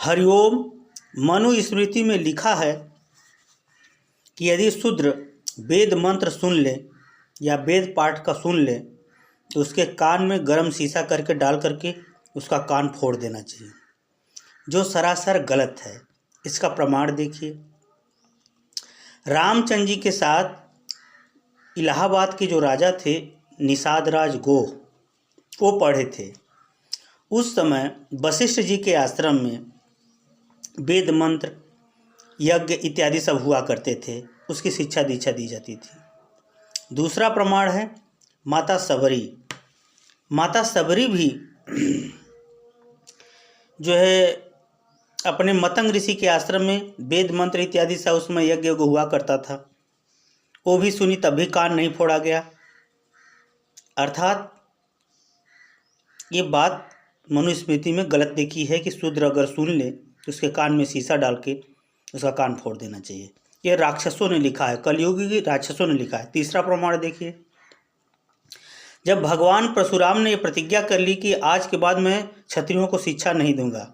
हरिओम। मनुस्मृति में लिखा है कि यदि शूद्र वेद मंत्र सुन ले या वेद पाठ का सुन ले तो उसके कान में गर्म शीशा करके डाल करके उसका कान फोड़ देना चाहिए, जो सरासर गलत है। इसका प्रमाण देखिए। रामचंद्र जी के साथ इलाहाबाद के जो राजा थे निषाद राज गोह, वो पढ़े थे। उस समय वशिष्ठ जी के आश्रम में वेद मंत्र यज्ञ इत्यादि सब हुआ करते थे, उसकी शिक्षा दीक्षा दी जाती थी। दूसरा प्रमाण है माता सबरी। माता सबरी भी जो है अपने मतंग ऋषि के आश्रम में वेद मंत्र इत्यादि सा उसमें यज्ञ हुआ करता था, वो भी सुनी तब भी कान नहीं फोड़ा गया। अर्थात ये बात मनुस्मृति में गलत देखी है कि शूद्र अगर सुन ले तो उसके कान में शीशा डाल के उसका कान फोड़ देना चाहिए। ये राक्षसों ने लिखा है, कलयुगी की राक्षसों ने लिखा है। तीसरा प्रमाण देखिए। जब भगवान परशुराम ने ये प्रतिज्ञा कर ली कि आज के बाद मैं क्षत्रियों को शिक्षा नहीं दूंगा,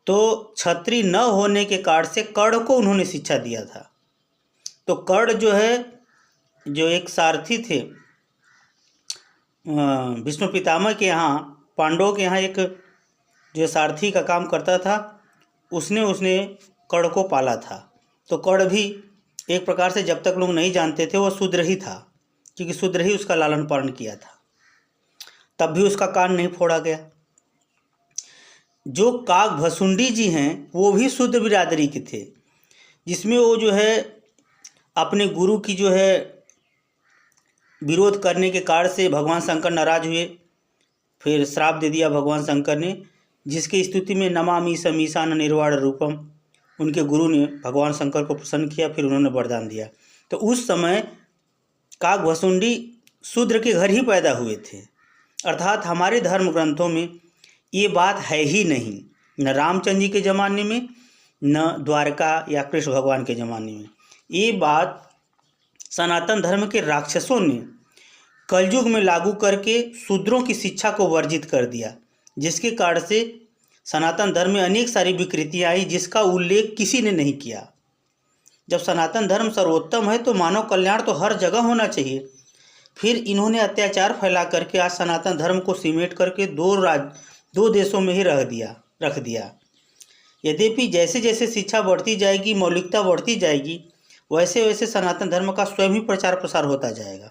तो क्षत्रिय न होने के कारण से कर्ण को उन्होंने शिक्षा दिया था। तो कर्ण जो है, जो एक सारथी थे विष्णु पितामह के यहाँ, पांडवों के यहाँ एक जो सारथी का काम करता था, उसने कर्ण को पाला था। तो कर्ण भी एक प्रकार से जब तक लोग नहीं जानते थे वो शूद्र ही था, क्योंकि शूद्र ही उसका लालन पालन किया था, तब भी उसका कान नहीं फोड़ा गया। जो काकभसुंडी जी हैं वो भी शूद्र बिरादरी के थे, जिसमें वो जो है अपने गुरु की जो है विरोध करने के कारण से भगवान शंकर नाराज हुए, फिर श्राप दे दिया भगवान शंकर ने, जिसकी स्तुति में नमामि समीशान निर्वाण रूपम उनके गुरु ने भगवान शंकर को प्रसन्न किया, फिर उन्होंने वरदान दिया। तो उस समय काकभसुंडी शूद्र के घर ही पैदा हुए थे। अर्थात हमारे धर्म ग्रंथों में ये बात है ही नहीं, न रामचंद्र जी के ज़माने में न द्वारका या कृष्ण भगवान के ज़माने में। ये बात सनातन धर्म के राक्षसों ने कलयुग में लागू करके शूद्रों की शिक्षा को वर्जित कर दिया, जिसके कारण से सनातन धर्म में अनेक सारी विकृतियाँ आई, जिसका उल्लेख किसी ने नहीं किया। जब सनातन धर्म सर्वोत्तम है तो मानव कल्याण तो हर जगह होना चाहिए। फिर इन्होंने अत्याचार फैला करके आज सनातन धर्म को सिमेट करके दो देशों में ही रख दिया। यद्यपि जैसे जैसे शिक्षा बढ़ती जाएगी, मौलिकता बढ़ती जाएगी, वैसे वैसे सनातन धर्म का स्वयं ही प्रचार प्रसार होता जाएगा।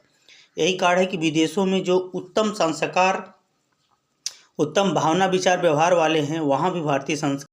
यही कारण है कि विदेशों में जो उत्तम संस्कार, उत्तम भावना, विचार, व्यवहार वाले हैं, वहाँ भी भारतीय संस्कार